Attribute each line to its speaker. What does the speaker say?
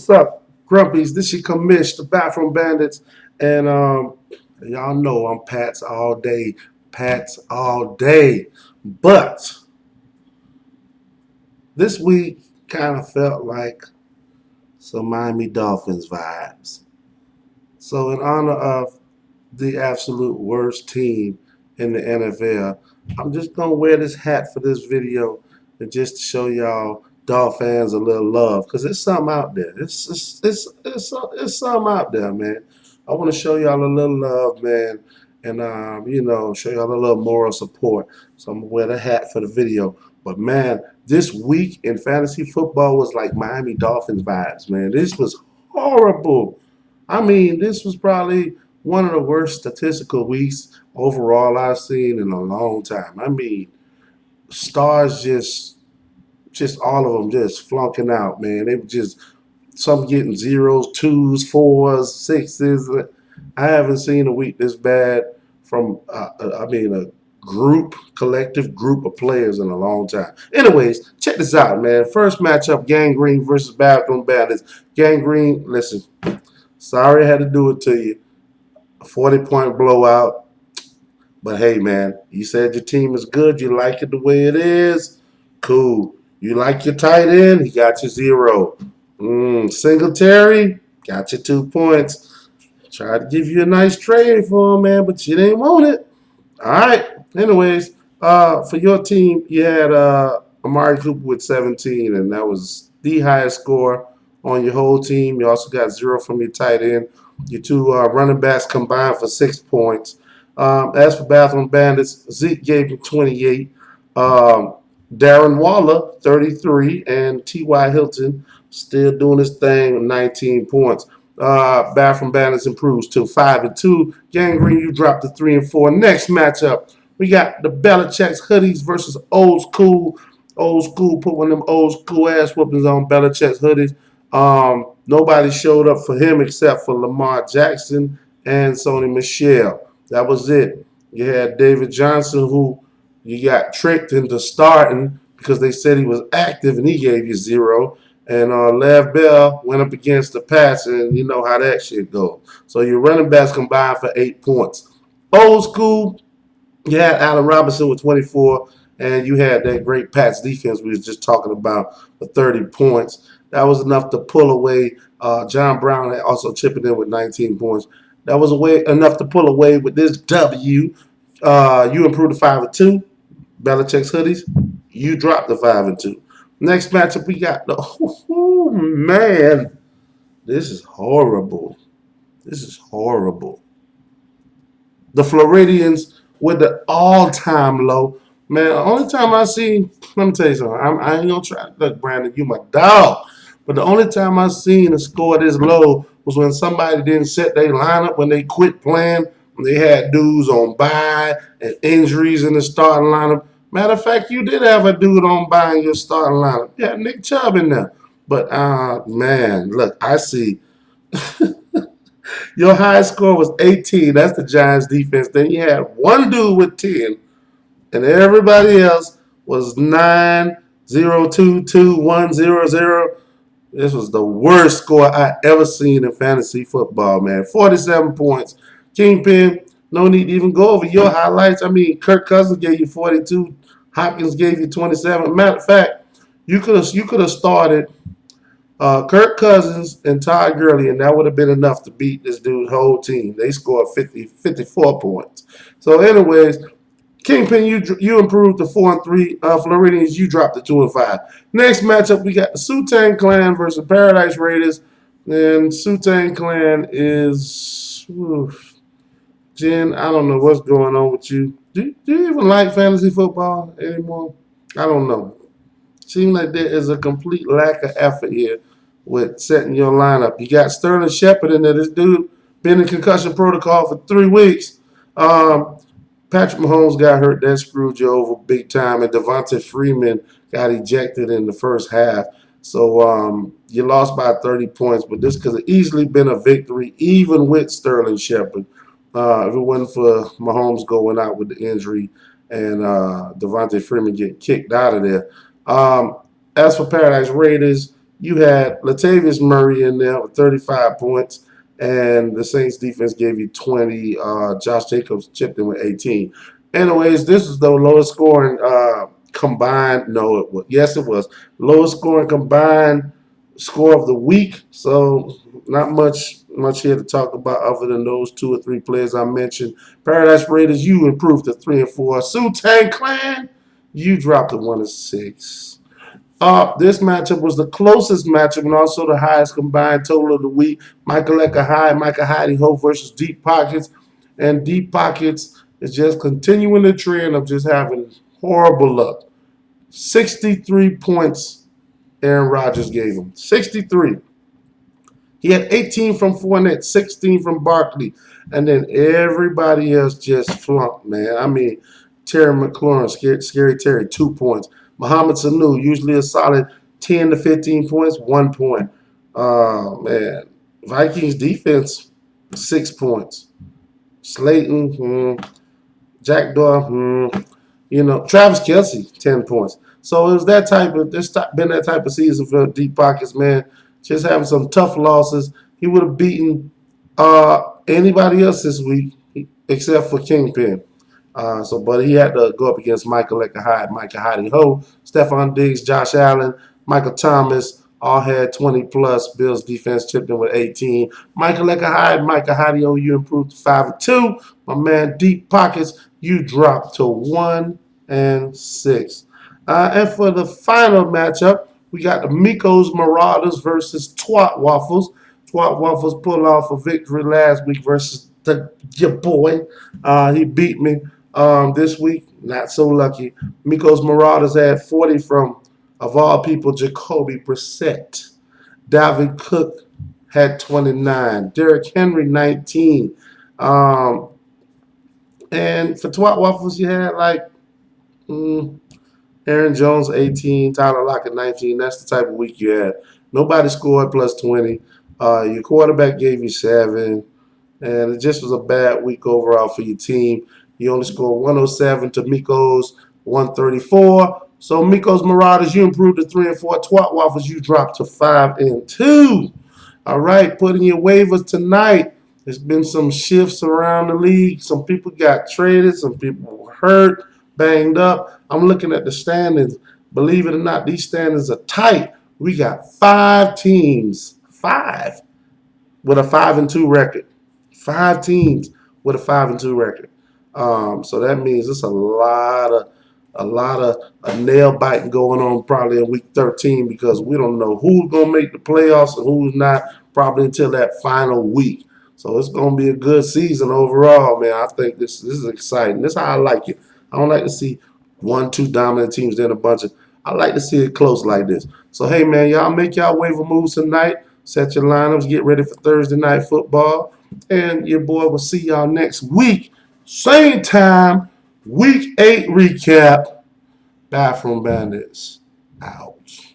Speaker 1: What's up, Grumpies? This your commish, the Bathroom Bandits, and y'all know I'm Pats all day, Pats all day. But this week kind of felt like some Miami Dolphins vibes. So in honor of the absolute worst team in the NFL, I'm just gonna wear this hat for this video and just to show y'all Dolphins a little love, cause there's something out there. It's something out there, man. I want to show y'all a little love, man, and show y'all a little moral support. So I'm gonna wear the hat for the video. But man, this week in fantasy football was like Miami Dolphins vibes, man. This was horrible. I mean, this was probably one of the worst statistical weeks overall I've seen in a long time. I mean, stars just all of them just flunking out, man. They were just some getting zeros, twos, fours, sixes. I haven't seen a week this bad from a collective group of players in a long time. Anyways, check this out, man. First matchup, Gangrene versus Bathroom Bandits. Gangrene, listen, sorry I had to do it to you. A 40-point blowout. But hey, man, you said your team is good. You like it the way it is. Cool. You like your tight end. He got you zero. Singletary got you 2 points. Tried to give you a nice trade for him, man, but you didn't want it. All right. Anyways, for your team, you had Amari Cooper with 17, and that was the highest score on your whole team. You also got zero from your tight end. Your two running backs combined for 6 points. As for Bathroom Bandits, Zeke gave him 28. Darren Waller, 33, and T.Y. Hilton still doing his thing with 19 points. Bathroom Bandits improves to 5-2. Gangrene, you dropped to 3-4. Next matchup, we got the Belichick's hoodies versus Old School. Old School put one of them old school ass whoopings on Belichick's hoodies. Nobody showed up for him except for Lamar Jackson and Sony Michel. That was it. You had David Johnson, who you got tricked into starting because they said he was active and he gave you zero. And Lev Bell went up against the Pats, and you know how that shit goes. So your running backs combined for 8 points. Old School, you had Allen Robinson with 24, and you had that great Pats defense we was just talking about for 30 points. That was enough to pull away. John Brown had also chipping in with 19 points. That was enough to pull away with this W. You improved to 5-2. Belichick's hoodies. You dropped the 5-2. Next matchup, we got the. Oh, man. This is horrible. This is horrible. The Floridians with the all-time low. Man, the only time I see, let me tell you something. I ain't gonna try. Look, Brandon, you my dog. But the only time I seen a score this low was when somebody didn't set their lineup when they quit playing. When they had dudes on bye and injuries in the starting lineup. Matter of fact, you did have a dude on bye in your starting lineup. You had Nick Chubb in there. But man, look, I see your highest score was 18. That's the Giants defense. Then you had one dude with 10, and everybody else was 9, 0, 2, 2, 1, 0, 0. This was the worst score I ever seen in fantasy football, man. 47 points. Kingpin, no need to even go over your highlights. I mean, Kirk Cousins gave you 42. Hopkins gave you 27. Matter of fact, you could have started Kirk Cousins and Todd Gurley, and that would have been enough to beat this dude's whole team. They scored 54 points. So, anyways, Kingpin, you improved to 4-3. Floridians, you dropped to 2-5. Next matchup, we got the Sutang Clan versus Paradise Raiders. And Sutang Clan is Jen. I don't know what's going on with you. Do you even like fantasy football anymore? I don't know. Seems like there is a complete lack of effort here with setting your lineup. You got Sterling Shepard in there. This dude been in concussion protocol for 3 weeks. Patrick Mahomes got hurt. That screwed you over big time. And Devonta Freeman got ejected in the first half. So you lost by 30 points. But this could have easily been a victory, even with Sterling Shepard. If it wasn't for Mahomes going out with the injury and Devonta Freeman getting kicked out of there. As for Paradise Raiders, You had Latavius Murray in there with 35 points, and the Saints defense gave you 20. Josh Jacobs chipped in with 18. Anyways, this is the lowest scoring combined. No, it was. Yes, it was lowest scoring combined score of the week. So not much here to talk about other than those two or three players I mentioned. Paradise Raiders, you improved to 3-4. Sioux Tang Clan, you dropped to 1-6. This matchup was the closest matchup and also the highest combined total of the week. Michael Eka High, Micah Heidi Ho versus Deep Pockets. And Deep Pockets is just continuing the trend of just having horrible luck. 63 points Aaron Rodgers gave him. 63. He had 18 from Fournette, 16 from Barkley, and then everybody else just flunked, man. I mean, Terry McLaurin, Scary Terry, 2 points. Mohamed Sanu, usually a solid 10 to 15 points, 1 point. Man. Vikings defense, 6 points. Slayton, Jack Doyle, Travis Kelce, 10 points. So it was that type of, this been that type of season for Deep Pockets, man. Just having some tough losses. He would have beaten anybody else this week except for Kingpin. But he had to go up against Michael Eka Micah Heidi Ho, Stephon Diggs, Josh Allen, Michael Thomas, all had 20 plus. Bills defense chipped in with 18. Michael Eka Micah Heidi Ho, you improved to 5-2. My man, Deep Pockets, you dropped to 1-6. And for the final matchup, we got the Miko's Marauders versus Twat Waffles. Twat Waffles pulled off a victory last week versus your boy. He beat me this week. Not so lucky. Miko's Marauders had 40 from, of all people, Jacoby Brissett. Dalvin Cook had 29. Derrick Henry, 19. And for Twat Waffles, you had like Aaron Jones, 18. Tyler Lockett, 19. That's the type of week you had. Nobody scored plus 20. Your quarterback gave you 7. And it just was a bad week overall for your team. You only scored 107 to Miko's 134. So Miko's Marauders, you improved to 3-4. Twat Waffles, you dropped to 5-2. All right, put in your waivers tonight. There's been some shifts around the league. Some people got traded. Some people were hurt, banged up. I'm looking at the standings. Believe it or not, these standings are tight. We got 5 teams, 5, with a 5-2 record. 5 teams with a 5-2 record. So that means it's a lot of nail biting going on probably in week 13 because we don't know who's gonna make the playoffs and who's not probably until that final week. So it's gonna be a good season overall, man. I think this is exciting. This is how I like it. I don't like to see 1, 2 dominant teams then a bunch of. I like to see it close like this. So hey, man, y'all make y'all waiver moves tonight. Set your lineups. Get ready for Thursday night football. And your boy will see y'all next week. Same time, week 8 recap. Bathroom Bandits out.